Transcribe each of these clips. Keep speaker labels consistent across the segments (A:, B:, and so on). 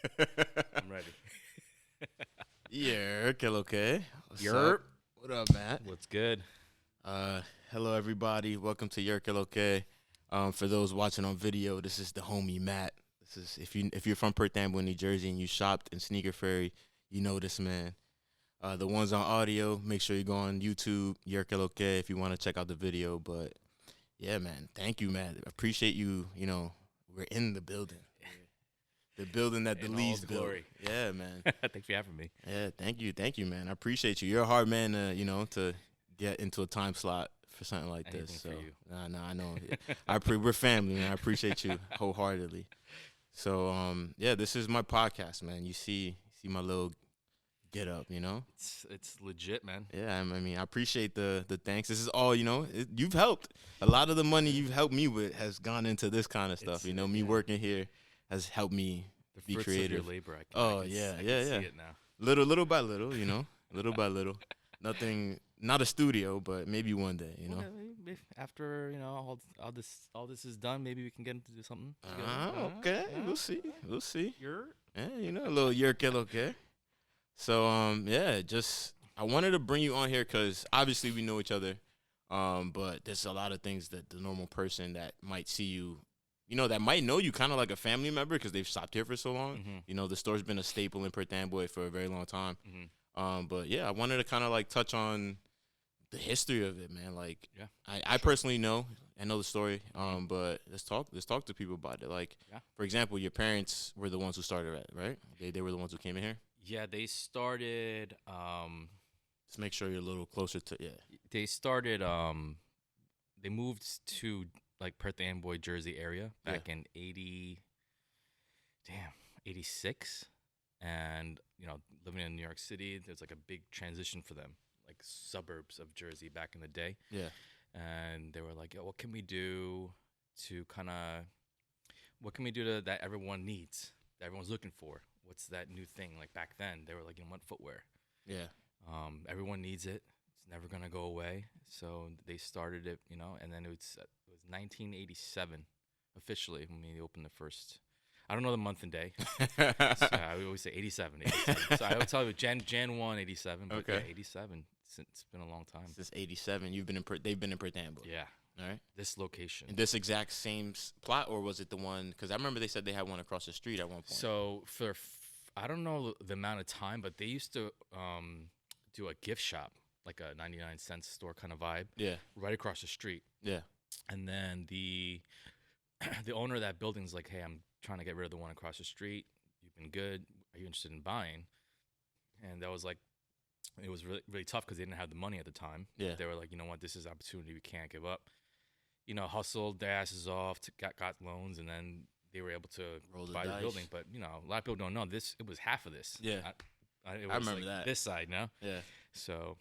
A: I'm ready.
B: Yerrr Klk. What's
A: Yerrr.
B: up? What up, Matt?
A: What's good?
B: Hello everybody. Welcome to Yerrr Klk. For those watching on video, this is the homie Matt. This is if you're from Perth Amboy, New Jersey, and you shopped in Sneaker Ferry, you know this man. The ones on audio, make sure you go on YouTube, Yerrr Klk, if you want to check out the video. But yeah, man, thank you, Matt. Appreciate you. You know, we're in the building. The building that the
A: In all
B: Lees
A: its
B: built.
A: glory.
B: Yeah, man.
A: Thanks for having me.
B: Yeah, thank you, man. I appreciate you. You're a hard man, to get into a time slot for something like
A: Anything
B: this.
A: for
B: So,
A: you.
B: nah, I know. We're family, man. I appreciate you wholeheartedly. So, yeah, this is my podcast, man. You see my little get up, you know.
A: It's legit, man.
B: Yeah, I mean, I appreciate the thanks. This is all, you've helped. A lot of the money you've helped me with has gone into this kind of stuff. Me
A: yeah.
B: working here has helped me
A: The
B: be
A: fruits
B: creative.
A: of your labor. I
B: Oh,
A: can
B: yeah,
A: see it now.
B: Little by little, little by little. Not a studio, but maybe one day,
A: Well, maybe after all this is done, maybe we can get into something. together.
B: Okay,
A: Yeah.
B: we'll see.
A: You're
B: Yeah, a little Yerrr Klk. So, yeah, I wanted to bring you on here because obviously we know each other, but there's a lot of things that the normal person that might see you, that might know you kind of like a family member because they've stopped here for so long.
A: Mm-hmm.
B: The store's been a staple in Perth Amboy for a very long time.
A: Mm-hmm.
B: But yeah, I wanted to kind of like touch on the history of it, man. Like,
A: Yeah,
B: I personally know the story. But let's talk to people about it. Like,
A: Yeah.
B: for example, your parents were the ones who started it, right? They were the ones who came in here.
A: Yeah, they started.
B: Just make sure you're a little closer to
A: They started. They moved to like Perth Amboy, Jersey area back in 86, and living in New York City, there's like a big transition for them, like suburbs of Jersey back in the day.
B: Yeah.
A: And they were like, "Yo, what can we do to that everyone needs, that everyone's looking for? What's that new thing?" Like back then, they were like, what footwear?
B: Yeah.
A: Everyone needs it. It's never gonna go away. So they started it, and then it was 1987 officially when they opened the first. I don't know the month and day. So I always say 87. So I would tell you Jan 1, 87. But
B: Okay.
A: yeah, 87. It's been a long time.
B: Since '87, they've been in Perth Amboy.
A: Yeah.
B: All right.
A: This location.
B: In this exact same plot, or was it the one? Because I remember they said they had one across the street at one point.
A: So I don't know the amount of time, but they used to do a gift shop, like a 99-cent store kind of vibe,
B: Yeah.
A: right across the street.
B: Yeah.
A: And then the owner of that building's like, "Hey, I'm trying to get rid of the one across the street. You've been good. Are you interested in buying?" And that was like, it was really, really tough because they didn't have the money at the time.
B: Yeah.
A: They were like, "You know what? This is an opportunity we can't give up." Hustled their asses off, got loans, and then they were able to
B: Roll the
A: buy the
B: dice.
A: building. But a lot of people don't know this. It was half of this.
B: Yeah.
A: It was
B: remember
A: like
B: that.
A: this side now.
B: Yeah.
A: So,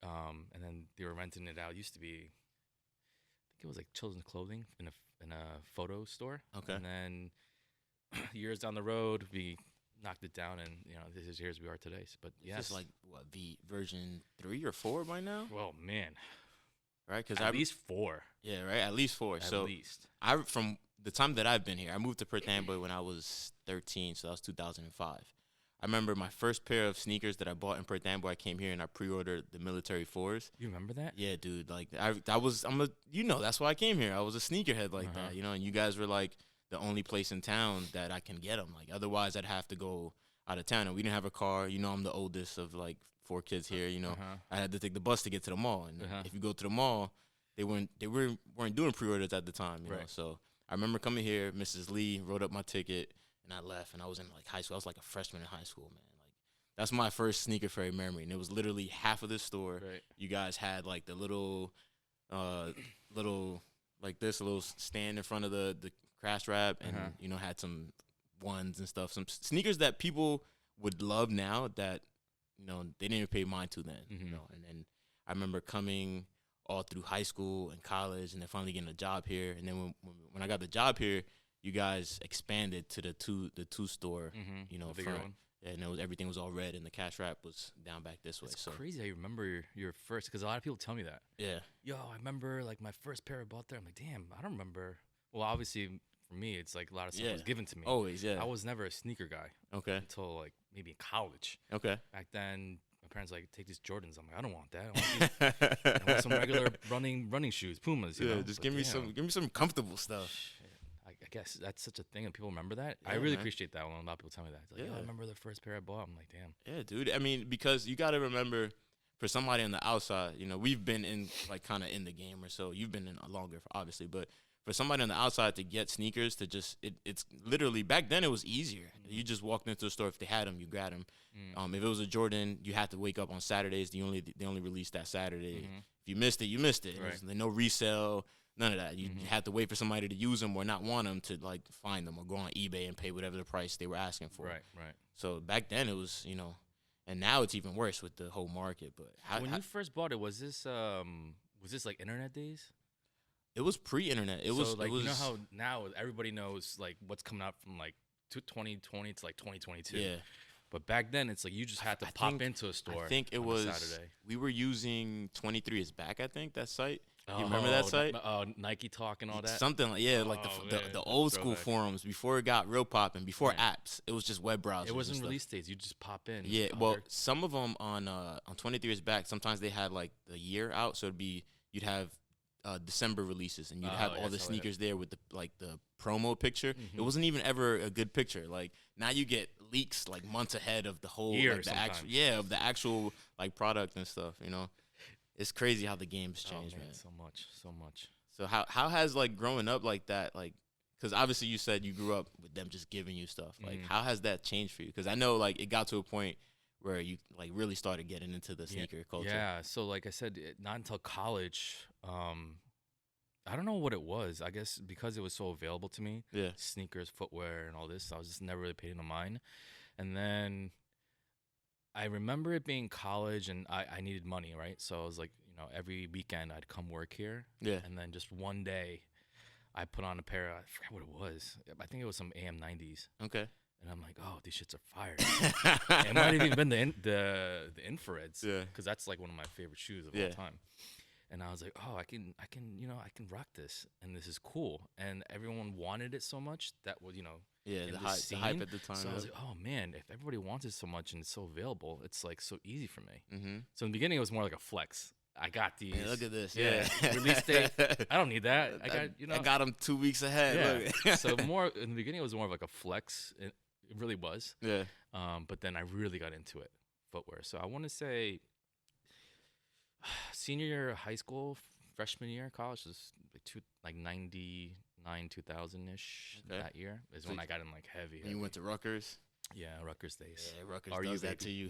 A: and then they were renting it out. It used to be, I think it was like children's clothing in a photo store.
B: Okay.
A: And then years down the road, we knocked it down, and here's we are today. But yes,
B: It's like what, version 3 or 4 by now,
A: well, man,
B: right? Because
A: at least 4.
B: Yeah, right. At least 4.
A: At least.
B: From the time that I've been here, I moved to Perth Amboy when I was 13, so that was 2005. I remember my first pair of sneakers that I bought in Perth Amboy. I came here and I pre-ordered the military 4s.
A: You remember that?
B: Yeah, dude. Like that's why I came here. I was a sneakerhead like that, and you guys were like the only place in town that I can get them. Like otherwise, I'd have to go out of town, and we didn't have a car. I'm the oldest of like 4 kids here. I had to take the bus to get to the mall, and if you go to the mall, they weren't doing pre-orders at the time. You know, so I remember coming here. Mrs. Lee wrote up my ticket, and I left, and I was in like high school. I was like a freshman in high school, man. Like that's my first Sneaker Ferry memory, and it was literally half of the store.
A: Right.
B: You guys had like the little like this little stand in front of the crash wrap, and had some ones and stuff, some sneakers that people would love now that they didn't even pay mind to then. And then I remember coming all through high school and college, and then finally getting a job here. And then when I got the job here, you guys expanded to the two store, front. And everything was all red, and the cash wrap was down back this way.
A: It's
B: so
A: crazy how you remember your first, because a lot of people tell me that.
B: Yeah.
A: Yo, I remember like my first pair I bought there. I'm like, damn, I don't remember. Well, obviously for me, it's like a lot of stuff
B: Yeah.
A: was given to me.
B: Always, yeah.
A: I was never a sneaker guy
B: Okay.
A: until like maybe in college.
B: Okay.
A: Back then, my parents like take these Jordans. I'm like, I don't want that. I want some regular running shoes, Pumas. You know?
B: Just
A: But
B: give me
A: damn,
B: some comfortable stuff.
A: shit. I guess that's such a thing, and people remember that. I
B: Yeah,
A: really
B: man.
A: appreciate that when a lot of people tell me that. It's like,
B: Yeah.
A: I remember the first pair I bought. I'm like, damn.
B: Yeah, dude. I mean, because you got to remember, for somebody on the outside, you know, we've been in like kind of in the game or so. You've been in longer, obviously, but for somebody on the outside to get sneakers to just it's literally back then it was easier. You just walked into the store, if they had them, you grabbed them. If it was a Jordan, you had to wake up on Saturdays. They only released that Saturday. If you missed it, you missed it.
A: Right.
B: There's no resale, none of that. You had to wait for somebody to use them or not want them to like find them or go on eBay and pay whatever the price they were asking for.
A: Right.
B: So back then it was, you know, and now it's even worse with the whole market. But
A: When you first bought it, was this like internet days?
B: it was pre-internet. It was
A: like,
B: it was,
A: you know how now everybody knows like what's coming out from like 2020 to like 2022.
B: yeah.
A: But back then, it's like you just had to
B: I
A: pop
B: think-
A: into a store.
B: I think it
A: on a
B: was
A: Saturday.
B: we were using 23 is back. I think that site. You remember that site?
A: Nike Talk and all that.
B: Something like like
A: Oh,
B: the
A: man,
B: the old school
A: throwback.
B: forums before it got real popping. Before
A: Right.
B: apps, it was just web browsers.
A: It wasn't
B: and stuff.
A: release days. You just pop in.
B: Yeah,
A: Oh,
B: well,
A: they're-
B: some of them on 23 is back. Sometimes they had like the year out, so you'd have December releases, and you'd have
A: yeah,
B: all the
A: that's how it is.
B: sneakers there with the promo picture. It
A: Mhm.
B: wasn't even ever a good picture. Like now you get leaks like months ahead of the whole
A: Year
B: like, the actual
A: sometimes.
B: of the actual like product and stuff. You know, it's crazy how the game's
A: oh,
B: changed,
A: man,
B: man.
A: so much.
B: So how has like growing up like that, like, because obviously you said you grew up with them just giving you stuff. Like,
A: Mhm.
B: how has that changed for you? Because I know like it got to a point where you like really started getting into the
A: Yeah,
B: sneaker culture.
A: Yeah. So like I said, not until college. I don't know what it was. I guess because it was so available to me.
B: Yeah.
A: Sneakers, footwear, and all this. I was just never really paying no mind. And then I remember it being college, and I needed money, right? So I was like, every weekend I'd come work here.
B: Yeah.
A: And then just one day, I put on a pair. I forgot what it was. I think it was some AM90s.
B: Okay.
A: And I'm like, oh, these shits are fire. It might have even been the infrareds.
B: Yeah.
A: Because that's like one of my favorite shoes of
B: Yeah.
A: all time. And I was like, oh, I can rock this, and this is cool. And everyone wanted it so much that was,
B: Yeah.
A: in
B: The
A: the
B: hype
A: scene.
B: at the time.
A: So I was
B: yeah.
A: like, oh man, if everybody wants it so much and it's so available, it's like so easy for me.
B: Mm-hmm.
A: So in the beginning, it was more like a flex. I got these.
B: Hey, look at this.
A: Yeah.
B: Yeah.
A: Release date. I don't need that.
B: I got them 2 weeks ahead.
A: Yeah.
B: Look.
A: So more in the beginning, it was more of like a flex. It really was.
B: Yeah.
A: But then I really got into it, footwear. So I want to say senior year of high school, freshman year of college was like 99, 2000 ish.
B: Okay.
A: That year is
B: So
A: when I got in like heavy.
B: And you went to Rutgers.
A: Yeah, Rutgers days.
B: Yeah, Rutgers
A: Are you,
B: does that to
A: baby?
B: you.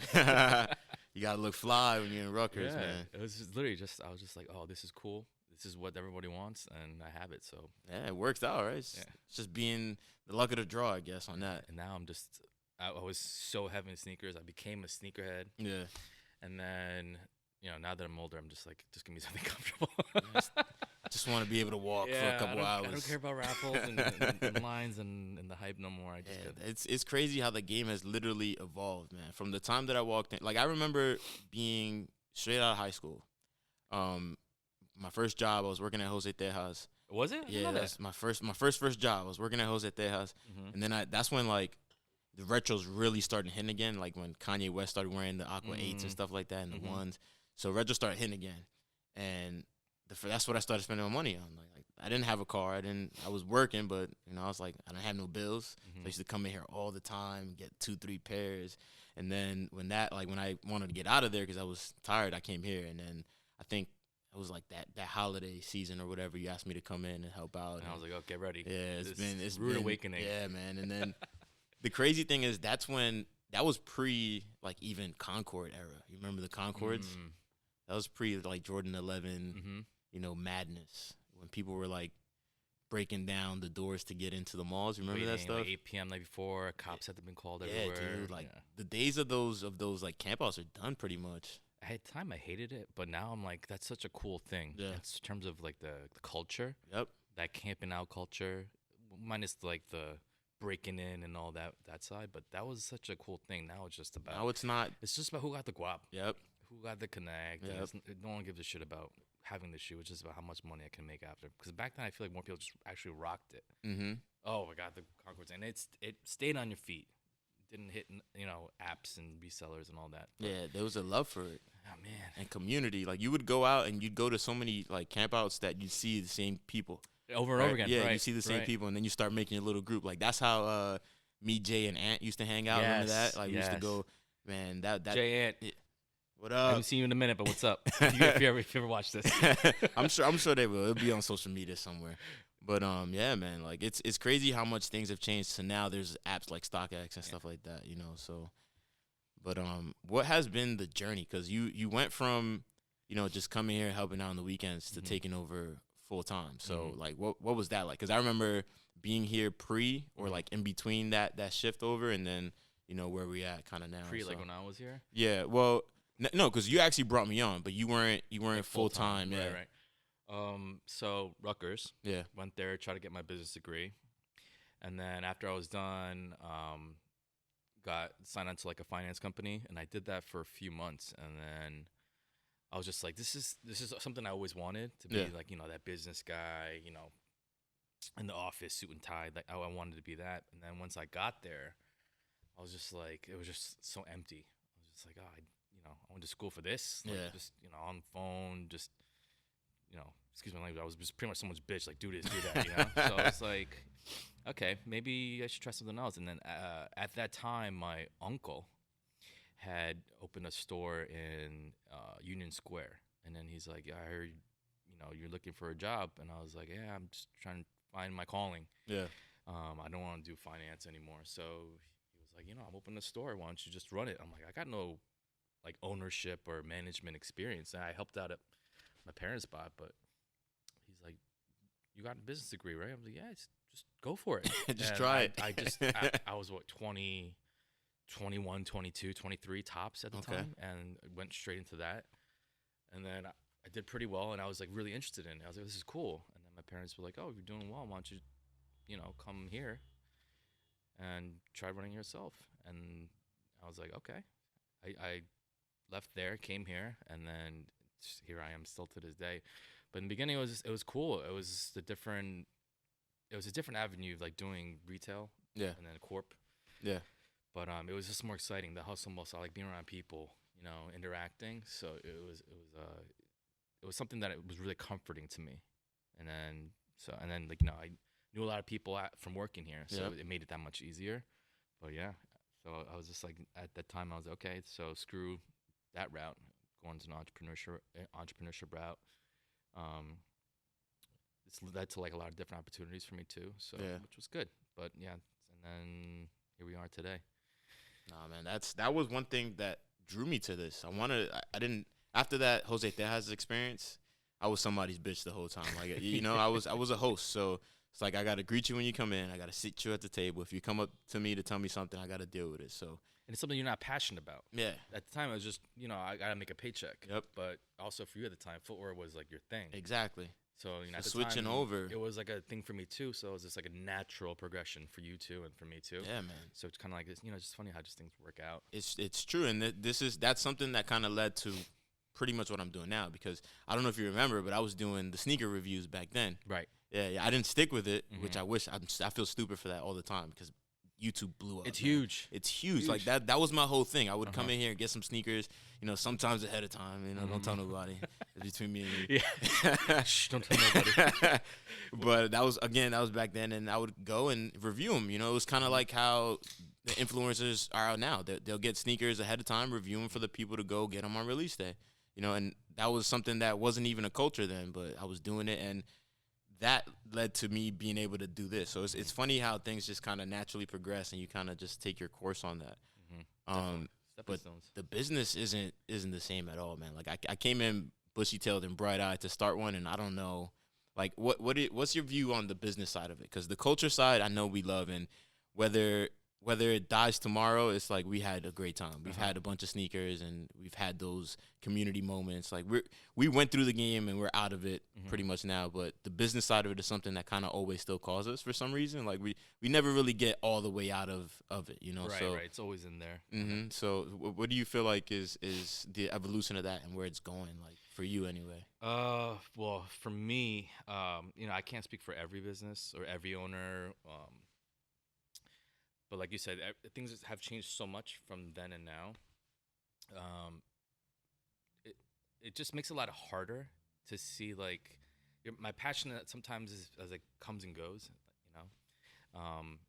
B: You gotta look fly when you're in Rutgers,
A: Yeah,
B: man.
A: it was just literally I was just like, oh, this is cool. This is what everybody wants, and I have it. So
B: Yeah, it works out, right? It's just being the luck of the draw, I guess, on that.
A: and now I was so heavy in sneakers. I became a sneakerhead,
B: Yeah.
A: and then now that I'm older, I'm just like, just give me something comfortable.
B: Just want to be able to walk for a couple hours.
A: I don't care about raffles and lines and the hype no more. I just
B: Yeah, it's crazy how the game has literally evolved, man. From the time that I walked in, like I remember being straight out of high school. My first job, I was working at Jose Tejas.
A: was it? I didn't
B: Yeah,
A: know that.
B: that's my first job. I was working at Jose Tejas,
A: Mhm.
B: and then that's when like the retros really started hitting again. Like when Kanye West started wearing the Aqua 8s and stuff like that, and the
A: Mhm.
B: ones. So retro started hitting again, and that's what I started spending my money on. Like I didn't have a car. I was working, but I was like I didn't have no bills. So I used to come in here all the time, get 2-3 pairs, and then when I wanted to get out of there because I was tired, I came here, and then I think it was like that holiday season or whatever. You asked me to come in and help out,
A: And I was like, oh, get ready.
B: yeah, it's
A: rude
B: been
A: awakening.
B: Yeah, man. And then the crazy thing is that was pre like even Concord era. You remember the Concords?
A: Mm.
B: That was pre like Jordan 11.
A: Mhm.
B: Madness when people were like breaking down the doors to get into the malls. Remember that
A: Waiting,
B: stuff?
A: like 8 p.m. night before, cops had to been called everywhere.
B: Dude. Like
A: Yeah.
B: the days of those like campouts are done pretty much.
A: At the time, I hated it, but now I'm like, that's such a cool thing.
B: Yeah.
A: In terms of like the culture,
B: Yep.
A: that camping out culture, minus like the breaking in and all that side. But that was such a cool thing. Now it's just about
B: Now it's not.
A: it's just about who got the guap,
B: Yep.
A: who got the connect. and
B: Yep.
A: No one gives a shit about having the shoe. It's just about how much money I can make after. Because back then, I feel like more people just actually rocked it.
B: Mm-hmm.
A: Oh my God, the Concords, and it stayed on your feet. Didn't hit apps and resellers and all that. But,
B: Yeah, there was a love for it.
A: Oh man,
B: And community. Like you would go out and you'd go to so many like campouts that you'd see the same people
A: over and over again.
B: Yeah,
A: right,
B: you see the same
A: right.
B: people, and then you start making a little group. Like that's how me, Jay, and Ant used to hang out. Remember that? Like we used to go. Man, that
A: Jay Ant.
B: What
A: I
B: up?
A: haven't seen you in a minute, but what's up? if you ever watch this,
B: I'm sure they will. It'll be on social media somewhere. But yeah, man, like it's crazy how much things have changed. So now there's apps like StockX and stuff like that, So, but what has been the journey? Because you went from just coming here helping out on the weekends to taking over full time. So like what was that like? Because I remember being here pre or like in between that shift over, and then where we at kind of now.
A: Pre like when I was here.
B: Yeah, well, no, because you actually brought me on, but you weren't
A: Like
B: full time. Yeah,
A: right. So Rutgers.
B: Yeah.
A: Went there, tried to get my business degree, and then after I was done, got signed on to like a finance company, and I did that for a few months, and then I was just like, this is something I always wanted to be, like that business guy, in the office, suit and tie. Like I wanted to be that, and then once I got there, I was just like, it was just so empty. I was just like, oh, I went to school for this, like, just on the phone, just excuse my language, I was just pretty much someone's bitch, like do this, do that, So I was like, okay, maybe I should try something else. And then at that time, my uncle had opened a store in Union Square, and then he's like, yeah, I heard you're looking for a job, and I was like, yeah, I'm just trying to find my calling.
B: Yeah.
A: I don't want to do finance anymore. So he was like, I'm opening a store. Why don't you just run it? I'm like, I got no like ownership or management experience. And I helped out at my parents' spot, but he's like, you got a business degree, right? I was like, yeah, just go for it.
B: Just try it.
A: I was 21, 22, 23 tops at the time, and went straight into that. And then I did pretty well, and I was like really interested in it. I was like, this is cool. And then my parents were like, oh, you're doing well. Why don't you, come here and try running yourself? And I was like, okay. I left there, came here, and then here I am still to this day. But in the beginning, it was cool. It was a different avenue of like doing retail, and then corp.
B: Yeah.
A: But it was just more exciting. The hustle and bustle, I like being around people, interacting. So it was something that it was really comforting to me. And then like I knew a lot of people from working here, so it made it that much easier. But yeah, so I was just like, at that time I was like, okay, so screw that route, going to an entrepreneurship route. It's led to like a lot of different opportunities for me too, so which was good. But yeah, and then here we are today.
B: Nah, man, that was one thing that drew me to this. I didn't after that Jose Tejas experience, I was somebody's bitch the whole time. Like I was a host, so it's like I gotta greet you when you come in, I gotta sit you at the table. If you come up to me to tell me something, I gotta deal with it. So
A: and it's something you're not passionate about.
B: Yeah.
A: At the time, it was just I gotta make a paycheck.
B: Yep.
A: But also for you at the time, footwear was like your thing.
B: Exactly.
A: So at the
B: switching
A: time,
B: over,
A: it was like a thing for me too. So it was just like a natural progression for you too, and for me too.
B: Yeah, man.
A: So it's kind of like this, just funny how just things work out.
B: It's true, and that's something that kind of led to pretty much what I'm doing now. Because I don't know if you remember, but I was doing the sneaker reviews back then.
A: Right.
B: Yeah. I didn't stick with it, which I wish. I feel stupid for that all the time because YouTube blew up.
A: It's huge.
B: It's huge. Like that was my whole thing. I would come in here and get some sneakers, sometimes ahead of time. Don't tell nobody. It's between me and you.
A: Yeah. Shh, don't tell nobody.
B: But that was back then, and I would go and review them. It was kind of like how the influencers are out now. They'll get sneakers ahead of time, review them for the people to go get them on release day. And that was something that wasn't even a culture then, but I was doing it, and that led to me being able to do this. So it's funny how things just kind of naturally progress, and you kind of just take your course on that. But the business isn't the same at all, man. Like I came in bushy-tailed and bright-eyed to start one, and I don't know, like what's your view on the business side of it? Because the culture side, I know we love, and whether whether it dies tomorrow, it's like we had a great time. We've had a bunch of sneakers, and we've had those community moments. Like we went through the game, and we're out of it pretty much now. But the business side of it is something that kind of always still calls us for some reason. Like we never really get all the way out of it, you know.
A: Right,
B: so,
A: right. It's always in there.
B: So what do you feel like is the evolution of that and where it's going, like for you anyway?
A: Well, for me, I can't speak for every business or every owner. But like you said, things have changed so much from then and now. It just makes it a lot harder to see like my passion sometimes is as it comes and goes.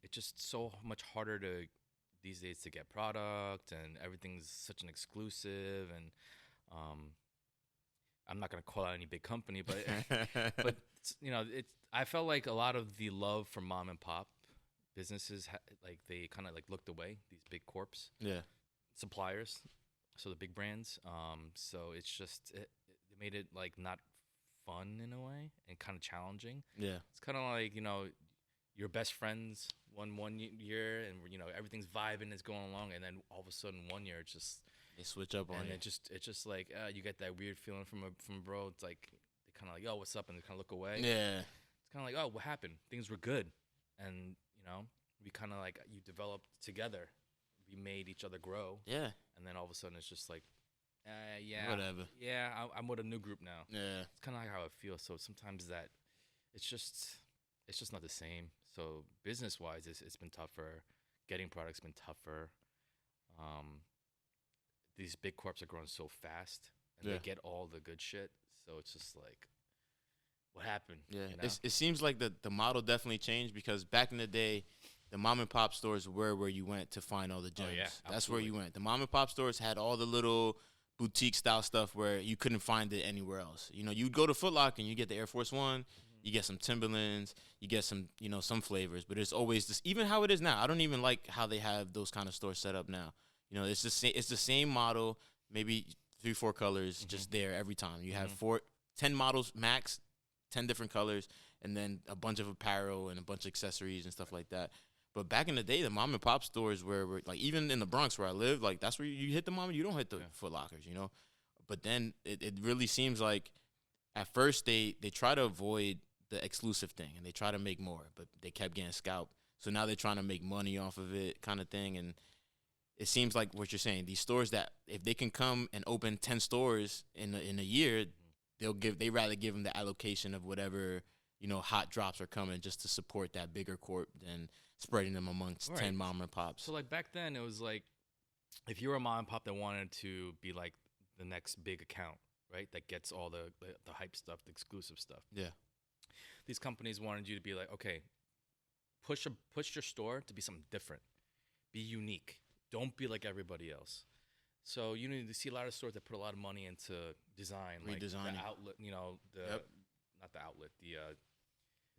A: It's just so much harder to these days to get product, and everything's such an exclusive. And I'm not gonna call out any big company, but but I felt like a lot of the love from mom and pop businesses like they kind of like looked away, these big corps, suppliers, so the big brands. So it's just it made it like not fun in a way and kind of challenging. It's kind of like your best friends one year, and everything's vibing, is going along, and then all of a sudden one year it's just
B: they switch up on
A: and
B: you.
A: it's just like you get that weird feeling from a bro. It's like they kind of like, oh, what's up, and they kind of look away. It's kind of like, oh, what happened? Things were good, and we kind of like, you developed together, we made each other grow, and then all of a sudden it's just like,
B: whatever.
A: I'm with a new group now. It's kind of like how it feels. So sometimes that it's just not the same. So business wise, it's been tougher. Getting products been tougher. These big corps are growing so fast, and they get all the good shit. So it's just like, what happened?
B: It seems like the model definitely changed, because back in the day, the mom and pop stores were where you went to find all the gems. That's where you went. The mom and pop stores had all the little boutique style stuff where you couldn't find it anywhere else. You'd go to Foot Locker and you get the Air Force One, you get some Timberlands, you get some some flavors, but it's always this. Even how it is now, I don't even like how they have those kind of stores set up now. It's the same model, maybe 3-4 colors, just there every time. You have 10 models max, 10 different colors, and then a bunch of apparel and a bunch of accessories and stuff like that. But back in the day, the mom and pop stores were like, even in the Bronx where I live, like that's where you hit the mom, you don't hit the Foot Lockers, But then it really seems like at first they try to avoid the exclusive thing, and they try to make more, but they kept getting scalped. So now they're trying to make money off of it, kind of thing. And it seems like what you're saying, these stores that if they can come and open 10 stores in a year, they rather give them the allocation of whatever hot drops are coming, just to support that bigger corp than spreading them amongst 10 mom and pops.
A: So like back then, it was like, if you were a mom and pop that wanted to be like the next big account, right, that gets all the hype stuff, the exclusive stuff. These companies wanted you to be like, okay, push your store to be something different, be unique, don't be like everybody else. So you need to see a lot of stores that put a lot of money into design, like the outlet, not the outlet,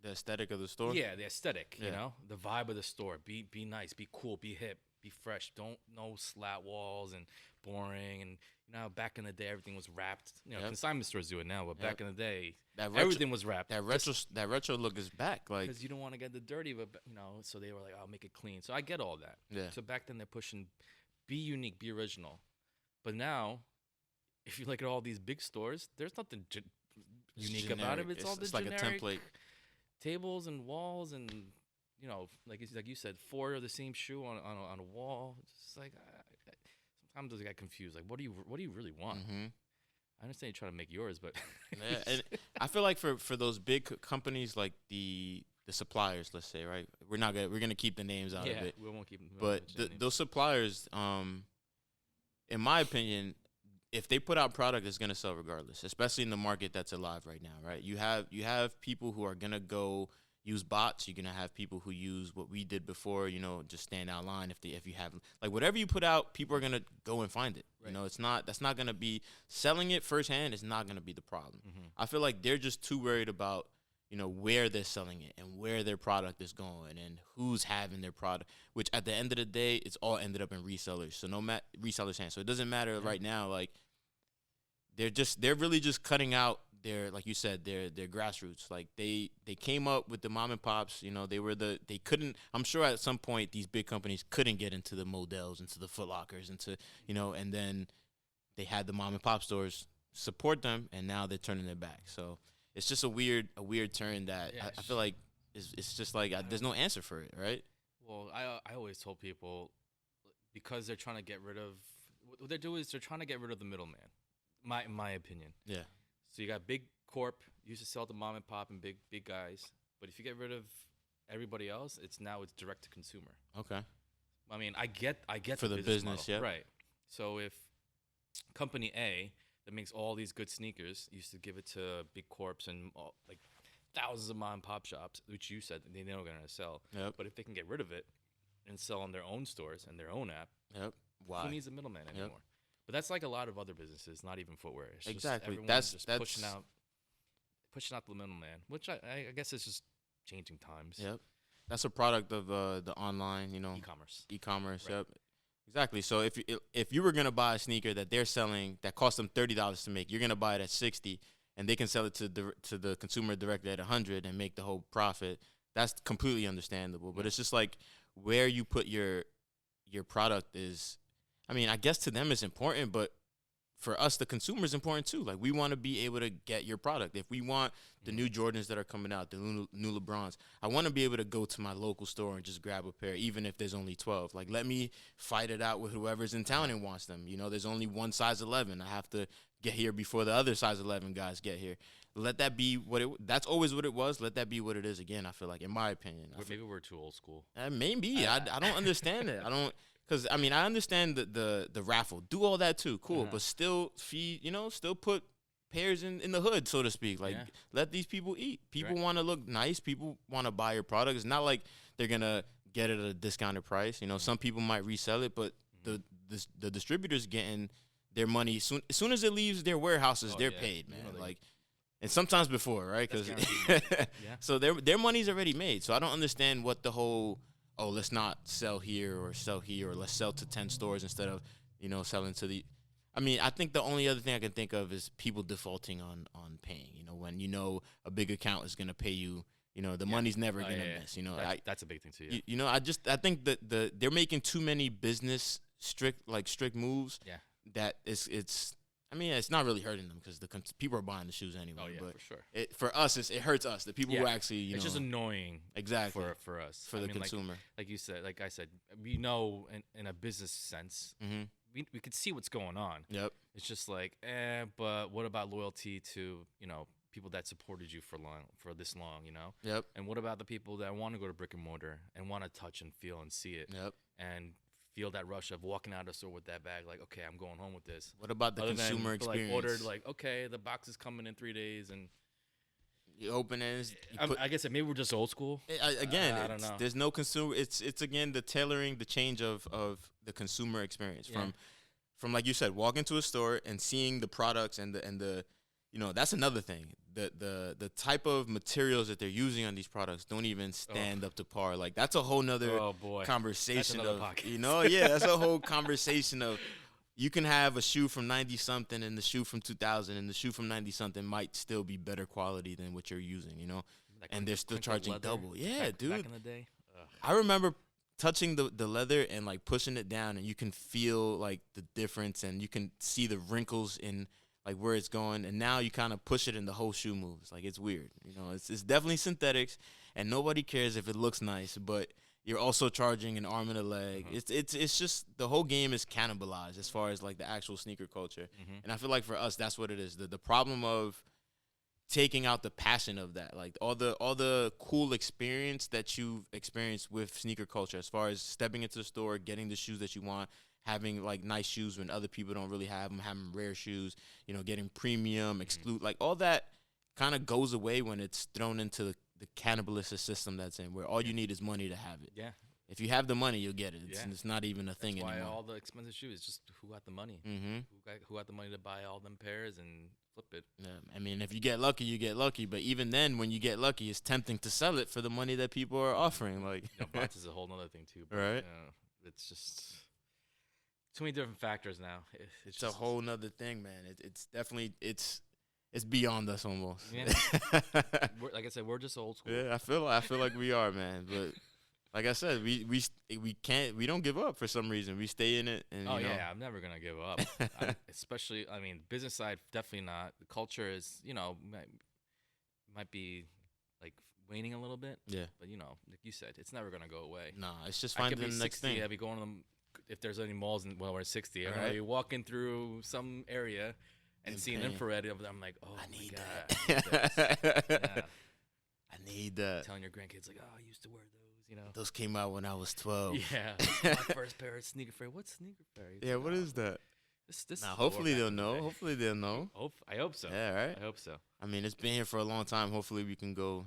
B: the aesthetic of the store.
A: Yeah, the aesthetic, the vibe of the store. Be nice, be cool, be hip, be fresh. No slat walls and boring. And back in the day, everything was wrapped. Consignment stores do it now, but back in the day, everything was wrapped.
B: That retro look is back, like,
A: because you don't want to get the dirty, but so they were like, I'll make it clean. So I get all that. So back then they're pushing, be unique, be original. But now, if you look at all these big stores, there's nothing unique about it. It's
B: like
A: generic
B: a template.
A: Tables and walls, and like you said, 4 of the same shoe on a wall. It's just like sometimes I get confused. Like, what do you really want? I understand you try to make yours, but
B: and I feel like for those big companies, like the suppliers, let's say, right? We're gonna keep the names out of it.
A: We won't keep.
B: But those suppliers, in my opinion, if they put out product, it's gonna sell regardless, especially in the market that's alive right now, right? You have people who are gonna go use bots. You're gonna have people who use what we did before, just stand out line. If you have, like, whatever you put out, people are gonna go and find it. Right. That's not gonna be selling it firsthand. Is not gonna be the problem. I feel like they're just too worried about where they're selling it and where their product is going and who's having their product, which at the end of the day, it's all ended up in resellers. So resellers' hands. So it doesn't matter right now. Like, they're really just cutting out their, like you said, their grassroots. Like they came up with the mom and pops. You know, they couldn't. I'm sure at some point these big companies couldn't get into the Models, into the Foot Lockers, into, you know, and then they had the mom and pop stores support them, and now they're turning their back. So it's just a weird turn that I feel like it's just like there's no answer for it, right?
A: Well, I always told people, because they're trying to get rid of, what they're doing is they're trying to get rid of the middleman. In my opinion.
B: Yeah.
A: So you got big corp used to sell to mom and pop and big guys, but if you get rid of everybody else, it's direct to consumer.
B: Okay.
A: I mean, I get
B: for the business,
A: model,
B: yeah.
A: right? So if company A that makes all these good sneakers used to give it to big corps and like thousands of mom and pop shops, which you said they're not going to sell.
B: Yep.
A: But if they can get rid of it and sell on their own stores and their own app,
B: Yep. Why?
A: who needs a middleman anymore?
B: Yep.
A: But that's like a lot of other businesses, not even footwear. It's
B: Exactly.
A: Just
B: That's
A: pushing out the middleman, which I guess is just changing times.
B: Yep. That's a product of the online, you know,
A: E-commerce.
B: Right. Yep. Exactly. So if you were gonna buy a sneaker that they're selling that costs them $30 to make, you're gonna buy it at 60, and they can sell it to the consumer directly at 100 and make the whole profit. That's completely understandable. But it's just like where you put your product is. I mean, I guess to them it's important, but for us, the consumer, is important too. Like, we want to be able to get your product. If we want the new Jordans that are coming out, the new LeBrons, I want to be able to go to my local store and just grab a pair, even if there's only 12. Like, let me fight it out with whoever's in town and wants them. You know, there's only one size 11. I have to get here before the other size 11 guys get here. Let that be that's always what it was. Let that be what it is again, I feel like, in my opinion.
A: Maybe we're too old school.
B: Maybe. I don't understand it. I don't. Because, I mean, I understand the raffle. Do all that, too. Cool. But still feed, you know, still put pairs in the hood, so to speak. Like, let these people eat. People want to look nice. People want to buy your product. It's not like they're going to get it at a discounted price. You know, some people might resell it, but the distributor's getting their money. As soon as it leaves their warehouses, they're paid, man. You know, like, and sometimes before, right? Because so their money's already made. So I don't understand what the whole – oh, let's not sell here, or let's sell to 10 stores instead of, you know, selling to the – I mean, I think the only other thing I can think of is people defaulting on paying. You know, when you know a big account is going to pay you, you know, the money's never going to miss. You know,
A: that's a big thing too. Yeah.
B: You know, I think that they're making too many business strict moves.
A: Yeah.
B: That it's. I mean, it's not really hurting them because people are buying the shoes anyway.
A: Oh, yeah,
B: but
A: for sure.
B: For us, it hurts us. The people who actually,
A: it's just annoying.
B: Exactly.
A: For us.
B: For the consumer.
A: Like you said, like I said, we know in a business sense, we could see what's going on.
B: Yep.
A: It's just like, but what about loyalty to, you know, people that supported you for this long, you know?
B: Yep.
A: And what about the people that want to go to brick and mortar and want to touch and feel and see it?
B: Yep.
A: And feel that rush of walking out of the store with that bag, like, okay, I'm going home with this.
B: What about the consumer experience?
A: Like, ordered, like, okay, the box is coming in 3 days, and
B: you open it.
A: I guess maybe we're just old school.
B: Again,
A: I don't know.
B: There's no consumer. It's again the tailoring, the change of the consumer experience from like you said, walking to a store and seeing the products and the you know, that's another thing. The type of materials that they're using on these products don't even stand up to par. Like, that's a whole nother conversation. That's of podcast. You know, that's a whole conversation of, you can have a shoe from 90 something and the shoe from 2000, and the shoe from 90 something might still be better quality than what you're using, you know, and they're still charging double. Yeah, dude.
A: Back in the day,
B: I remember touching the leather and like pushing it down, and you can feel like the difference, and you can see the wrinkles in like where it's going, and now you kind of push it and the whole shoe moves. Like, it's weird. You know, it's definitely synthetics, and nobody cares if it looks nice, but you're also charging an arm and a leg. It's just the whole game is cannibalized as far as like the actual sneaker culture. And I feel like for us, that's what it is. The problem of taking out the passion of that, like all the cool experience that you've experienced with sneaker culture, as far as stepping into the store, getting the shoes that you want, having like nice shoes when other people don't really have them, having rare shoes, you know, getting premium, exclude, like all that kind of goes away when it's thrown into the cannibalistic system that's in, where all you need is money to have it.
A: Yeah.
B: If you have the money, you'll get it. It's not even a thing
A: anymore.
B: Why
A: all the expensive shoes, just who got the money. Who got the money to buy all them pairs and flip it.
B: Yeah, I mean, if you get lucky, you get lucky. But even then, when you get lucky, it's tempting to sell it for the money that people are offering. Like,
A: bots is a whole other thing too. But,
B: right?
A: It's just too many different factors now.
B: It's a whole nother thing, man. It's definitely it's beyond us almost.
A: Yeah. Like I said, we're just old school.
B: Yeah, I feel like we are, man. But like I said, we don't give up for some reason. We stay in it, and
A: Oh
B: you know.
A: yeah, I'm never gonna give up. Especially, I mean, business side definitely not. The culture is, might be like waning a little bit.
B: Yeah.
A: But like you said, it's never gonna go away.
B: Nah, it's just
A: I
B: finding
A: could be
B: the next
A: 60.
B: thing.
A: I'd be going to them if there's any malls. Well, we're 60. I'm
B: Right.
A: be walking through some area and
B: And
A: seeing
B: paying.
A: infrared. I'm like, oh,
B: I
A: my
B: need
A: God,
B: that.
A: I need this. Yeah.
B: I need that.
A: Telling your grandkids like, oh, I used to wear those.
B: Those came out when I was 12.
A: Yeah, my first pair of Sneaker Ferry. What's Sneaker Ferry?
B: Yeah, what is that?
A: This
B: Nah,
A: is
B: hopefully
A: way
B: they'll
A: back in the
B: know.
A: day.
B: Hopefully they'll know.
A: I hope so.
B: Yeah, right.
A: I hope so.
B: I mean, it's been here for a long time. Hopefully we can go,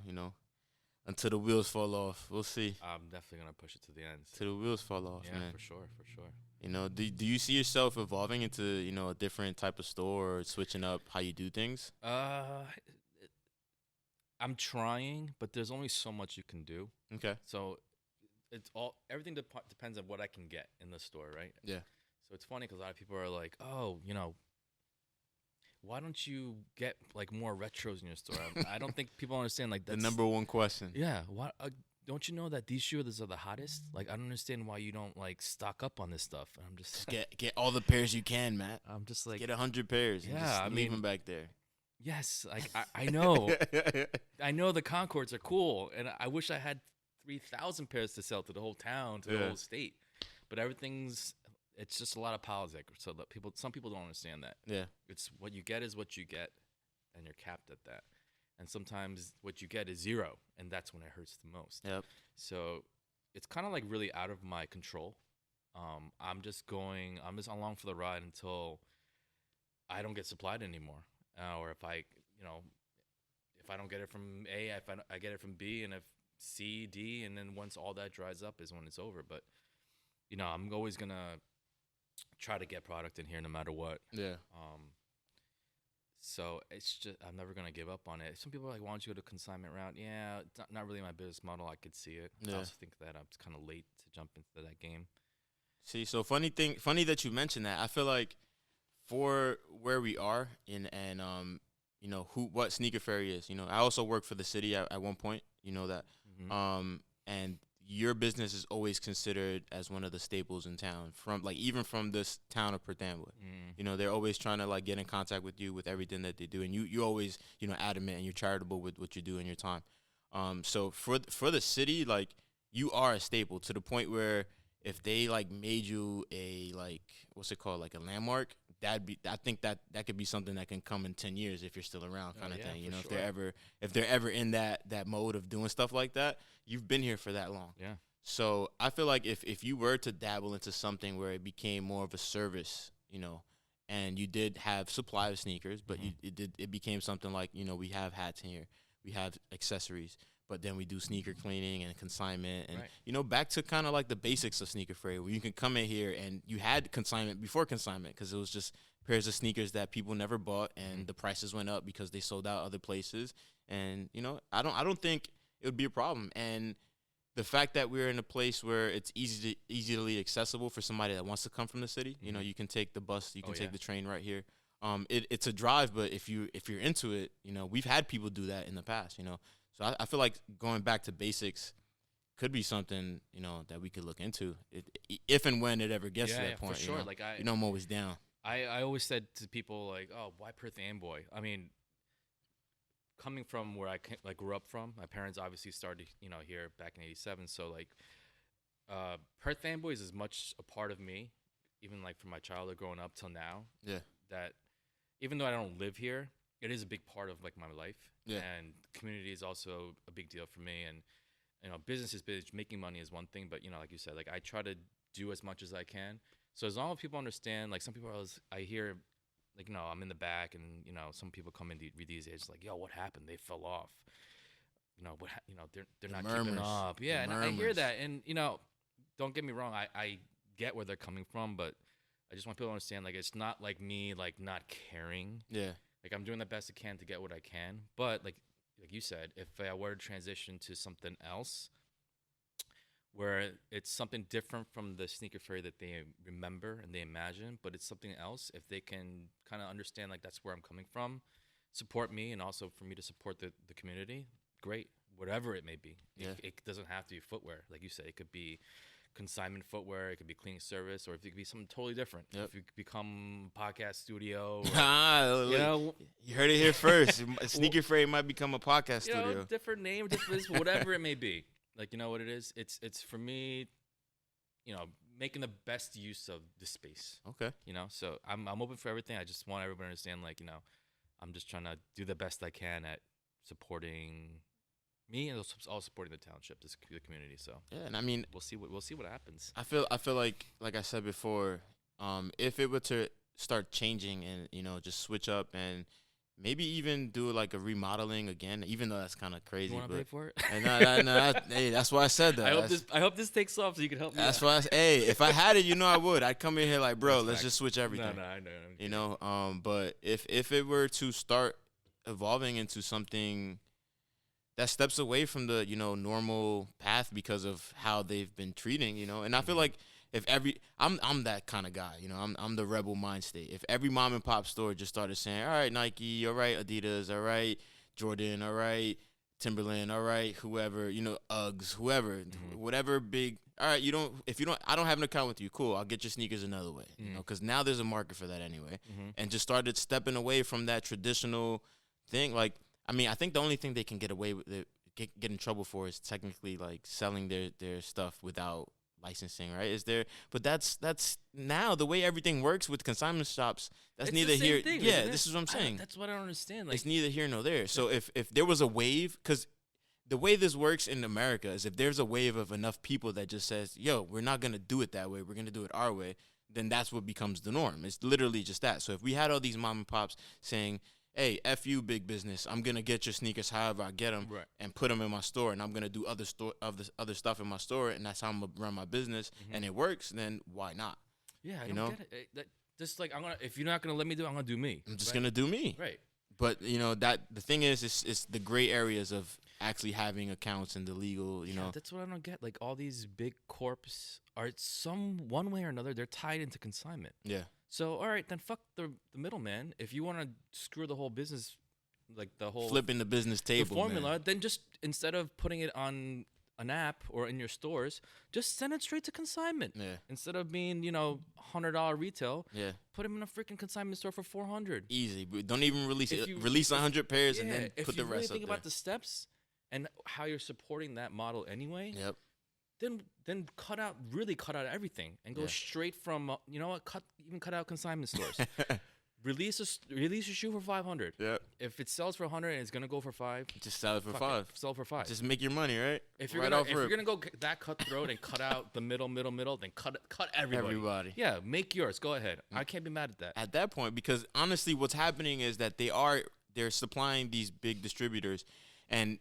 B: until the wheels fall off. We'll see.
A: I'm definitely gonna push it to the end.
B: Till the wheels fall off,
A: Yeah,
B: man.
A: for sure.
B: Do you see yourself evolving into, a different type of store or switching up how you do things?
A: I'm trying, but there's only so much you can do.
B: Okay.
A: So everything depends on what I can get in the store, right?
B: Yeah.
A: So it's funny because a lot of people are like, oh, why don't you get like more retros in your store? I don't think people understand like
B: The
A: that's
B: number one question.
A: Yeah. Why don't you know that these shoes are the hottest? Like I don't understand why you don't like stock up on this stuff. And I'm just
B: Get all the pairs you can, Matt.
A: I'm just like
B: Get 100 pairs. And
A: Yeah,
B: just
A: I
B: leave
A: mean-
B: them back there.
A: yes, like I know. I know the Concords are cool, and I wish I had 3,000 pairs to sell to the whole town, to the
B: Yeah.
A: whole state. But it's just a lot of politics. So that some people don't understand that.
B: Yeah.
A: It's what you get is what you get, and you're capped at that. And sometimes what you get is zero, and that's when it hurts the most.
B: Yep.
A: So it's kind of like really out of my control. I'm just along for the ride until I don't get supplied anymore, or if if I don't get it from A, I get it from B, and if C, D, and then once all that dries up is when it's over. But I'm always gonna try to get product in here no matter what.
B: Yeah.
A: So it's just I'm never gonna give up on it. Some people are like, "Why don't you go to consignment route?" Yeah, it's not really my business model. I could see it.
B: Yeah.
A: I also think that I'm kind of late to jump into that game.
B: See, so funny that you mentioned that. I feel like for where we are what Sneaker Ferry is. I also worked for the city at one point. You know that.
A: Mm-hmm.
B: And your business is always considered as one of the staples in town. Even from this town of Perth Amboy.
A: Mm.
B: They're always trying to get in contact with you with everything that they do, and you always adamant and you're charitable with what you do in your time. So for the city, you are a staple to the point where if they made you a what's it called, a landmark, I think that could be something that can come in 10 years if you're still around, kind of thing.
A: for
B: If they're ever in that mode of doing stuff like that, you've been here for that long.
A: Yeah.
B: So I feel like if you were to dabble into something where it became more of a service, and you did have supply of sneakers, but it became something like, we have hats in here, we have accessories, but then we do sneaker cleaning and consignment and,
A: Right.
B: Back to kind of the basics of Sneaker Ferry, where you can come in here and you had consignment before consignment because it was just pairs of sneakers that people never bought and the prices went up because they sold out other places. And, I don't think it would be a problem. And the fact that we're in a place where it's easily accessible for somebody that wants to come from the city, you can take the bus, you can take the train right here. It's a drive, but if you're into it, we've had people do that in the past, So I feel like going back to basics could be something, that we could look into if and when it ever gets to that point.
A: For sure.
B: I'm always down.
A: I always said to people oh, why Perth Amboy? I mean, coming from where I grew up from, my parents obviously started here back in '87. So Perth Amboy is as much a part of me, even from my childhood growing up till now.
B: Yeah.
A: That even though I don't live here, it is a big part of my life.
B: Yeah.
A: And community is also a big deal for me. And business is business. Making money is one thing, but like you said, I try to do as much as I can. So as long as people understand, some people I hear, I'm in the back, and some people come in these days yo, what happened? They fell off. They're not keeping up. Yeah, and I hear that, and don't get me wrong, I get where they're coming from, but I just want people to understand, it's not me not caring.
B: Yeah.
A: I'm doing the best I can to get what I can, but like you said, if I were to transition to something else, where it's something different from the Sneaker Ferry that they remember and they imagine, but it's something else, if they can kind of understand that's where I'm coming from, support me and also for me to support the community, great. Whatever it may be.
B: Yeah.
A: It doesn't have to be footwear. Like you said, it could be consignment footwear, it could be cleaning service, or if it could be something totally different.
B: Yep.
A: If you could become a podcast studio, or,
B: you
A: know,
B: you heard it here first. Sneaker Ferry might become a podcast
A: you know,
B: studio.
A: different name, different whatever it may be. Like, you know what it is? It's for me, you know, making the best use of the space.
B: Okay.
A: You know, so I'm open for everything. I just want everybody to understand, like, you know, I'm just trying to do the best I can at supporting me and also supporting the township, the community. So
B: Yeah, and I mean,
A: we'll see what happens.
B: I feel like I said before, if it were to start changing and, you know, just switch up and maybe even do like a remodeling again, even though that's kind of crazy.
A: You want to pay for it?
B: Hey, that's why I said that.
A: I hope this takes off so you can help me.
B: That's
A: out.
B: why. Hey, if I had it, you know, I would. I'd come in here like, bro,
A: That's
B: let's
A: facts.
B: just switch everything.
A: No, I know.
B: You know, but if it were to start evolving into something that steps away from the, you know, normal path because of how they've been treating, you know, and I feel like if I'm that kind of guy, you know, I'm the rebel mind state. If every mom and pop store just started saying, all right, Nike, all right, Adidas, all right, Jordan, all right, Timberland, all right, whoever, you know, Uggs, whoever, whatever big, all right, I don't have an account with you, cool, I'll get your sneakers another way, you know, because now there's a market for that anyway, and just started stepping away from that traditional thing. Like, I mean, I think the only thing they can get away with, get in trouble for is technically like selling their stuff without licensing, right? But that's now the way everything works with consignment shops. That's
A: It's
B: neither
A: the same
B: here.
A: thing,
B: Yeah,
A: isn't it?
B: this is what I'm saying.
A: That's what I don't understand. Like,
B: It's neither here nor there. So if there was a wave, because the way this works in America is if there's a wave of enough people that just says, yo, we're not going to do it that way, we're going to do it our way, then that's what becomes the norm. It's literally just that. So if we had all these mom and pops saying, hey, F you, big business, I'm going to get your sneakers however I get them and put them in my store, and I'm going to do other stuff in my store, and that's how I'm going to run my business, and it works, then why not?
A: yeah, I
B: you
A: don't
B: know?
A: get it. Just like, if you're not gonna let me do it, I'm gonna do me.
B: I'm just going to do me.
A: Right.
B: But, you know, that the thing is, it's the gray areas of actually having accounts in the legal, you know.
A: That's what I don't get. Like, all these big corps are one way or another, they're tied into consignment.
B: Yeah.
A: So, all right, then fuck the middleman. If you want to screw the whole business, like the whole
B: Flipping the business
A: the
B: table,
A: formula,
B: man.
A: then just instead of putting it on an app or in your stores, just send it straight to consignment.
B: Yeah.
A: Instead of being, you know, $100 retail,
B: Yeah.
A: put them in a freaking consignment store for $400.
B: Easy. But don't even release
A: If
B: it.
A: you-
B: Release 100 pairs and
A: Yeah,
B: then
A: if
B: put
A: you
B: the
A: really
B: rest
A: think
B: up
A: about
B: there.
A: the steps and how you're supporting that model anyway,
B: Yep.
A: then cut out everything and go
B: Yeah.
A: straight from you know what, cut out consignment stores. Release a shoe for 500.
B: Yep.
A: If it sells for 100 and it's gonna go for 5,
B: Just sell it for
A: fuck
B: $5.
A: it, sell for 5.
B: Just make your money, right?
A: If you're
B: right
A: gonna
B: off
A: if you're
B: rip.
A: gonna go that cutthroat and cut out the middle, then cut everybody. Yeah, make yours. Go ahead. I can't be mad at that.
B: At that point, because honestly, what's happening is that they're supplying these big distributors, and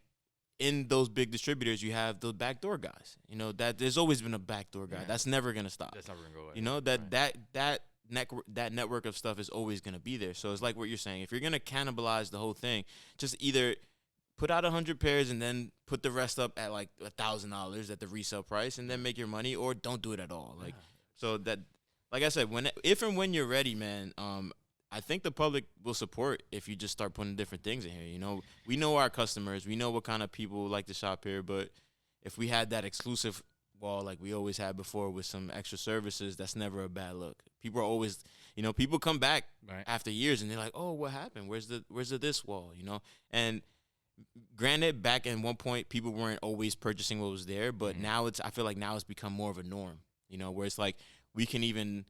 B: in those big distributors, you have the backdoor guys. You know that there's always been a backdoor guy.
A: Yeah.
B: That's never gonna stop.
A: That's never gonna go away.
B: You know that network of stuff is always gonna be there. So it's like what you're saying. If you're gonna cannibalize the whole thing, just either put out 100 pairs and then put the rest up at like $1,000 at the resale price, and then make your money, or don't do it at all. Like so that, like I said, if and when you're ready, man. I think the public will support if you just start putting different things in here. You know, we know our customers, we know what kind of people like to shop here, but if we had that exclusive wall like we always had before with some extra services, that's never a bad look. People are always, you know, people come back after years and they're like, oh, what happened? Where's the this wall? You know, and granted, back at one point, people weren't always purchasing what was there, but now I feel like now it's become more of a norm. You know, where it's like we can even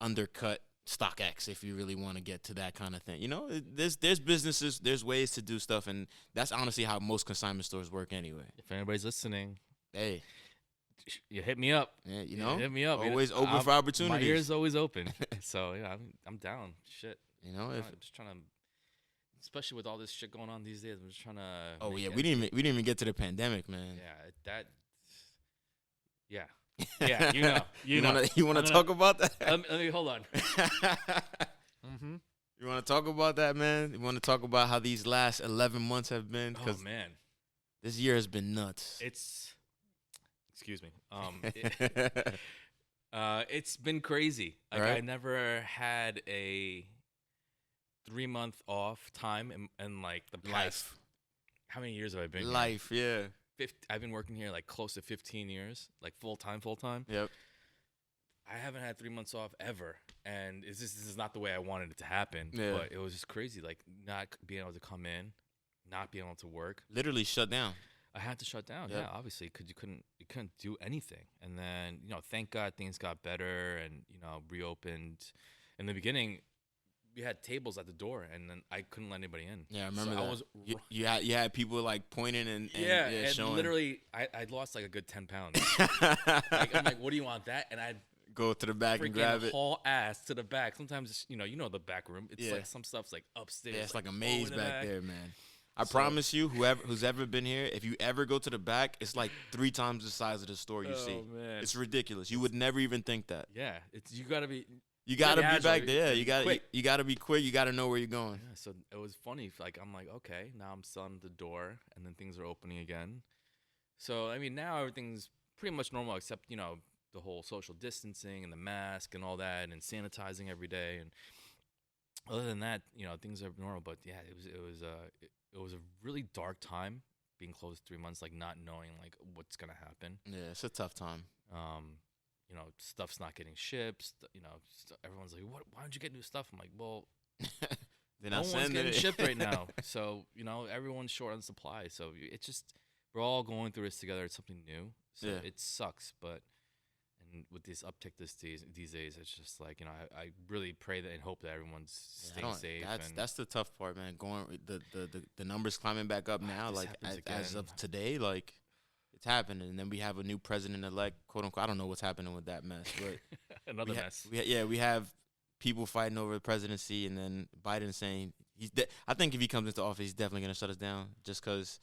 B: undercut StockX if you really want to get to that kind of thing. You know, there's businesses, there's ways to do stuff, and that's honestly how most consignment stores work anyway.
A: If anybody's listening,
B: hey,
A: you hit me up.
B: Yeah, you know,
A: hit me up.
B: Always open for opportunities.
A: My ear's always open. So yeah, I'm down. Shit.
B: You know,
A: I'm just trying to, especially with all this shit going on these days. I'm just trying to.
B: Oh yeah, we didn't even get to the pandemic, man.
A: Yeah. Yeah, you know.
B: You want to talk about that?
A: Let me hold on.
B: You want to talk about that, man? You want to talk about how these last 11 months have been?
A: Oh man,
B: this year has been nuts.
A: Excuse me. It's been crazy. Like
B: right.
A: I never had a 3-month off time and like the past.
B: Life.
A: How many years have I been here?
B: Life, yeah.
A: I've been working here like close to 15 years, like full time.
B: Yep.
A: I haven't had 3 months off ever, and this is not the way I wanted it to happen.
B: Yeah.
A: But it was just crazy, like not being able to come in, not being able to work.
B: Literally shut down.
A: I had to shut down,
B: Yep.
A: yeah, obviously, because you couldn't do anything. And then thank God things got better and reopened. In the beginning, we had tables at the door, and then I couldn't let anybody in.
B: Yeah, I remember
A: So
B: that.
A: I was
B: you had people like pointing and
A: and
B: showing.
A: literally I lost like a good 10 pounds. I'm like, what do you want that? And I'd
B: Go to the back and grab it.
A: haul ass to the back. Sometimes it's, the back room. It's like some stuff's like upstairs.
B: Yeah, it's like a
A: all
B: maze
A: in the
B: back there, man. I promise you, who's ever been here, if you ever go to the back, it's like 3 times the size of the store you see.
A: Man.
B: It's ridiculous. You would never even think that.
A: Yeah, you gotta be.
B: You gotta be
A: agile.
B: back there. Yeah,
A: Quick.
B: you gotta be quick. You gotta know where you're going.
A: Yeah, so it was funny. Like I'm like, okay, now I'm selling at the door, and then things are opening again. So I mean, now everything's pretty much normal, except the whole social distancing and the mask and all that, and sanitizing every day. And other than that, things are normal. But yeah, it was a really dark time being closed 3 months, like not knowing like what's gonna happen.
B: Yeah, it's a tough time.
A: Stuff's not getting shipped. Everyone's like, "What? Why don't you get new stuff?" I'm like, "Well,
B: They're
A: no
B: not
A: one's
B: sending
A: getting
B: it.
A: shipped right now, so everyone's short on supply. So it's just we're all going through this together. It's something new, so
B: Yeah.
A: it sucks. But with this uptick these days, it's just like I really pray that and hope that everyone's staying safe.
B: That's the tough part, man. Going the numbers climbing back up now,
A: this
B: like
A: happens
B: as
A: again.
B: of today, like it's happening. And then we have a new president-elect, quote unquote. I don't know what's happening with that mess, but
A: Another mess.
B: we have people fighting over the presidency, and then Biden saying I think if he comes into office, he's definitely gonna shut us down, just because,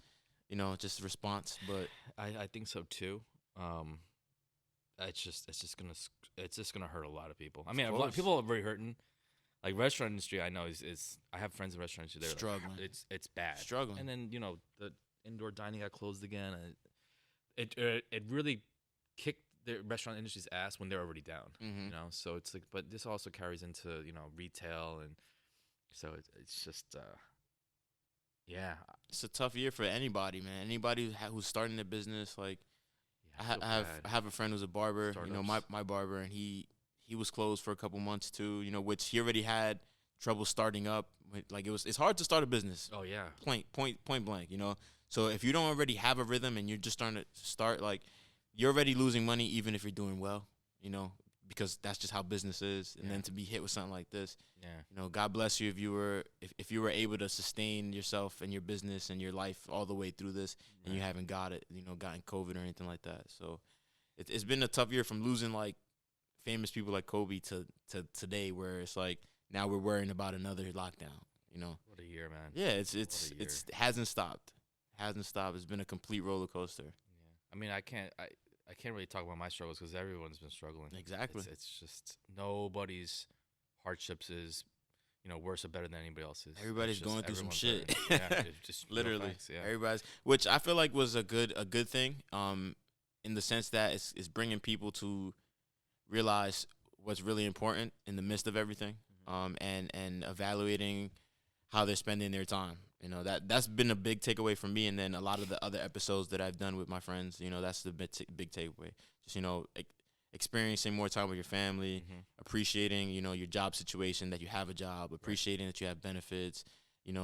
B: just response. But
A: I think so too. It's just gonna hurt a lot of people. I mean, a lot of people are very hurting. Like restaurant industry, I know is I have friends in restaurant industry. They're
B: Struggling.
A: Like, it's bad.
B: Struggling.
A: And then the indoor dining got closed again. And it really kicked the restaurant industry's ass when they're already down.
B: Mhm.
A: So it's like, but this also carries into retail, and so it's just yeah.
B: it's a tough year for anybody, man. Anybody who's starting a business, like.
A: Yeah,
B: I have a friend who's a barber,
A: Startups.
B: my barber, and he was closed for a couple months too, which he already had trouble starting up. Like it's hard to start a business.
A: Oh yeah.
B: Point blank, So if you don't already have a rhythm and you're just starting to start, like, you're already losing money even if you're doing well, because that's just how business is. And
A: Yeah.
B: then to be hit with something like this,
A: Yeah.
B: God bless you if you were able to sustain yourself and your business and your life all the way through this, and you
A: Right.
B: haven't gotten COVID or anything like that. So it's been a tough year, from losing like famous people like Kobe to today, where it's like now we're worrying about another lockdown.
A: What a year, man.
B: Yeah,
A: What a year.
B: it hasn't stopped. It's been a complete roller coaster.
A: Yeah. I mean, I can't really talk about my struggles because everyone's been struggling.
B: Exactly.
A: It's just nobody's hardships is worse or better than anybody else's.
B: Everybody's
A: It's just
B: going through some
A: everyone's
B: shit.
A: hurting. Yeah, it's just real
B: Literally,
A: facts, yeah.
B: everybody's, which I feel like was a good thing, in the sense that it's bringing people to realize what's really important in the midst of everything, and evaluating how they're spending their time. That's been a big takeaway for me, and then a lot of the other episodes that I've done with my friends, that's the big takeaway. Just experiencing more time with your family, appreciating your job situation, that you have a job, appreciating that you have benefits,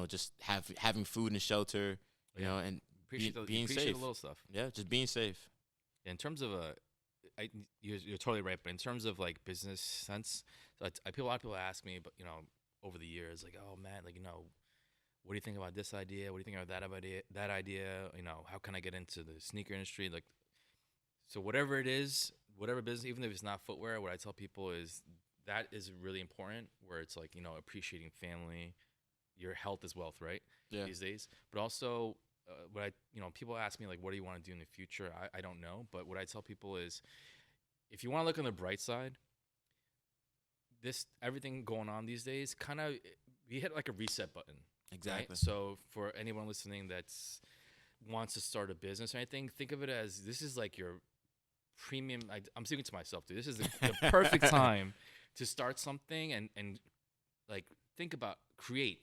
B: just having food and shelter, and being
A: appreciate
B: safe.
A: the little stuff.
B: Yeah, just being safe.
A: In terms of you're totally right, but in terms of like business sense, so a lot of people ask me, but over the years, like, oh man, like what do you think about this idea? What do you think about that idea? How can I get into the sneaker industry? Like, so whatever it is, whatever business, even if it's not footwear, what I tell people is that is really important. Where it's like appreciating family, your health is wealth, right?
B: Yeah.
A: These days, but also. People ask me like, what do you want to do in the future? I don't know. But what I tell people is, if you want to look on the bright side, everything going on these days, kind of, we hit like a reset button.
B: Exactly.
A: Right? So for anyone listening that's wants to start a business or anything, think of it as this is like your premium. I'm speaking to myself too. This is the perfect time to start something and like think about create,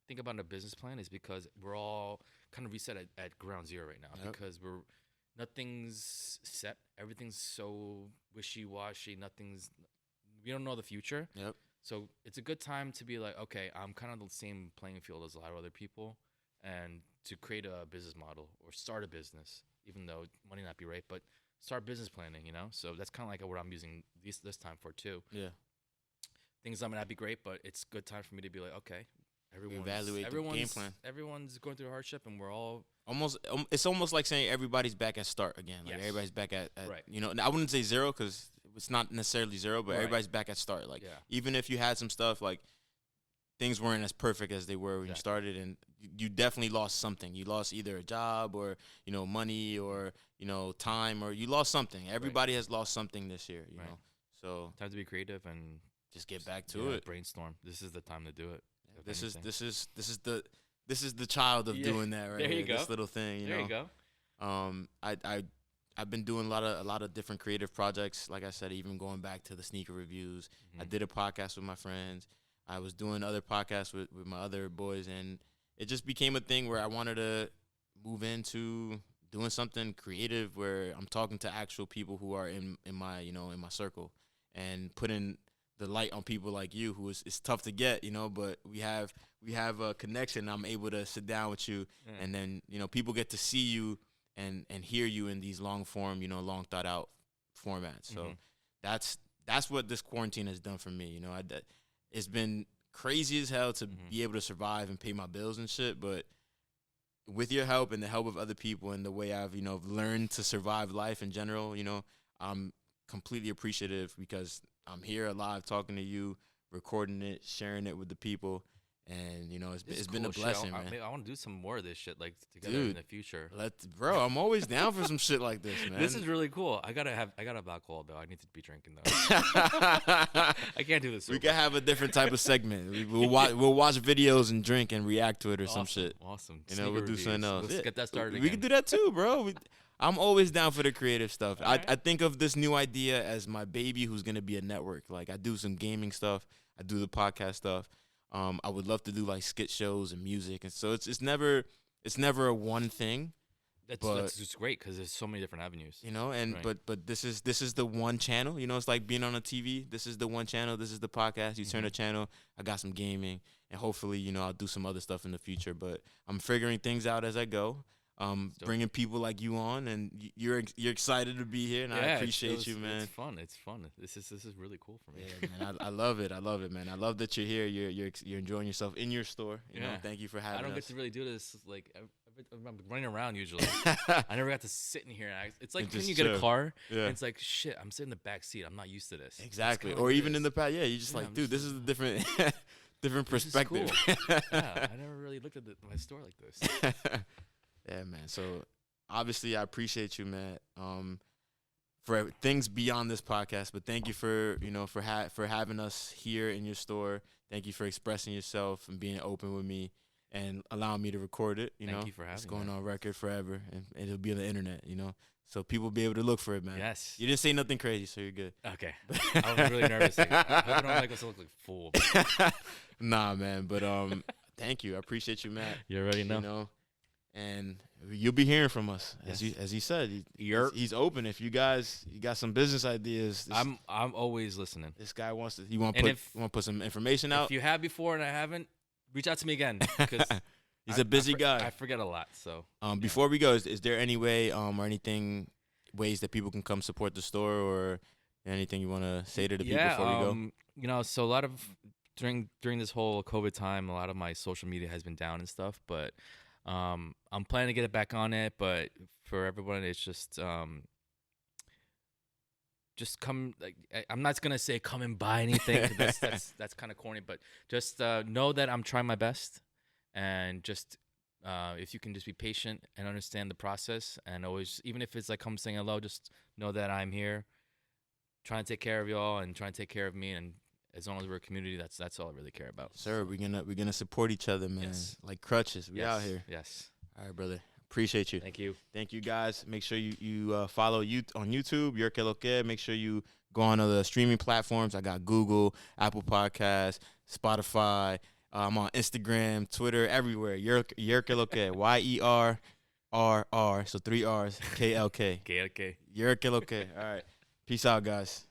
A: think about a business plan, is because we're all kind of reset at ground zero right now.
B: Yep.
A: Because nothing's set, everything's so wishy-washy, we don't know the future.
B: Yep.
A: So it's a good time to be like, okay, I'm kind of the same playing field as a lot of other people, and to create a business model or start a business, even though money not be right, but start business planning, you know? So that's kind of like what I'm using this time for too.
B: Yeah.
A: Things might not be great, but it's good time for me to be like, okay,
B: Evaluate the game plan.
A: Everyone's going through hardship, and we're all
B: It's almost like saying everybody's back at start again. Like
A: Yes.
B: everybody's back at
A: Right.
B: you know. I wouldn't say zero because it's not necessarily zero, but
A: Right.
B: everybody's back at start. Like
A: Yeah.
B: even if you had some stuff, like things weren't as perfect as they were when you
A: Exactly.
B: started, and you definitely lost something. You lost either a job or money or time, or you lost something. Everybody has lost something this year. You
A: Right.
B: know, so
A: time to be creative and
B: just get back to it.
A: brainstorm. This is the time to do it. if
B: This
A: anything.
B: is the child of
A: Yeah.
B: doing that right
A: There you
B: here.
A: go.
B: This little thing.
A: There you go.
B: I've been doing a lot of different creative projects. Like I said, even going back to the sneaker reviews. I
A: Mhm.
B: did a podcast with my friends. I was doing other podcasts with my other boys, and it just became a thing where I wanted to move into doing something creative where I'm talking to actual people who are in my in my circle, and putting the light on people like you, who is tough to get, but we have a connection. I'm able to sit down with you,
A: Yeah.
B: and then people get to see you and hear you in these long form, long thought out formats. So
A: Mhm.
B: that's what this quarantine has done for me. It's been crazy as hell to
A: Mhm.
B: be able to survive and pay my bills and shit, but with your help and the help of other people and the way I've learned to survive life in general, I'm completely appreciative because I'm here alive talking to you, recording it, sharing it with the people, and
A: This is
B: it's been a
A: cool shit.
B: blessing,
A: I
B: man.
A: want to do some more of this shit like together in
B: Dude,
A: the future.
B: Bro, I'm always down for some shit like this, man.
A: This is really cool. I gotta have alcohol though. I need to be drinking though. I can't do this.
B: We
A: sober.
B: can have a different type of segment. We'll watch videos and drink and react to it or some
A: Awesome,
B: shit.
A: Awesome.
B: We'll
A: Sneaker
B: do something
A: reviews.
B: else.
A: Let's
B: Yeah.
A: get that started
B: We
A: again.
B: can do that too, bro. I'm always down for the creative stuff.
A: All right.
B: I think of this new idea as my baby who's gonna be a network. Like I do some gaming stuff. I do the podcast stuff. I would love to do like skit shows and music, and so it's never a one thing.
A: That's just great because there's so many different avenues.
B: And
A: Right.
B: but this is the one channel. It's like being on a TV. This is the one channel. This is the podcast. You turn the channel. I got some gaming, and hopefully, I'll do some other stuff in the future. But I'm figuring things out as I go.
A: dope.
B: Bringing people like you on, and you're excited to be here, and I appreciate you, man.
A: It's fun. It's fun. This is really cool for me.
B: Yeah, man, I love it. I love it, man. I love that you're here. You're enjoying yourself in your store.
A: Yeah.
B: Thank you for having
A: I don't
B: us.
A: get to really do this. Like I'm running around usually. I never got to sit in here. It's like
B: And
A: when
B: just
A: you get a
B: chill.
A: car.
B: Yeah.
A: And it's like shit. I'm sitting in the back seat. I'm not used to this. It's
B: Exactly.
A: kinda
B: Or
A: like
B: even
A: this.
B: in the past, yeah, you're just
A: Yeah,
B: like,
A: I'm
B: dude, this
A: just-
B: is a different different
A: This is
B: perspective.
A: cool. Yeah, I never really looked at my store like this.
B: Yeah, man. So obviously, I appreciate you, man. For things beyond this podcast, but thank you for for having us here in your store. Thank you for expressing yourself and being open with me and allowing me to record it.
A: Thank you for having
B: it's
A: me,
B: going
A: man.
B: on record forever, and it'll be on the internet. So people will be able to look for it, man.
A: Yes.
B: You didn't say nothing crazy, so you're good.
A: Okay. I was really nervous. I hope I don't make us look like a fool.
B: Nah, man. But thank you. I appreciate you, Matt.
A: You already know.
B: And you'll be hearing from us, as
A: Yes.
B: he said.
A: Yerrr.
B: He's open. If you got some business ideas,
A: I'm always listening.
B: this guy wants to. You want
A: And
B: to put some information out.
A: If you have before and I haven't, reach out to me again because
B: He's a busy
A: I
B: guy.
A: forget a lot. So
B: Before we go, is there any way or ways that people can come support the store, or anything you want to say to the people before we go?
A: So a lot of during this whole COVID time, a lot of my social media has been down and stuff, but I'm planning to get it back on it. But for everyone, it's just come. Like I'm not gonna say come and buy anything. 'Cause that's kind of corny. But just know that I'm trying my best, and just if you can just be patient and understand the process, and always, even if it's like come saying hello, just know that I'm here, trying to take care of y'all and trying to take care of me. And as long as we're a community, that's all I really care about.
B: Sir, we're gonna support each other, man.
A: Yes.
B: Like crutches. We
A: Yes,
B: out here.
A: Yes.
B: All right, brother. Appreciate you.
A: Thank you.
B: Thank you, guys. Make sure you follow you on YouTube, Yerrr Klk. Make sure you go on other streaming platforms. I got Google, Apple Podcasts, Spotify, I'm on Instagram, Twitter, everywhere. Yerrr Klk, YERRR. So 3 R's, KLK.
A: Okay.
B: Yerrr Klk. All right. Peace out, guys.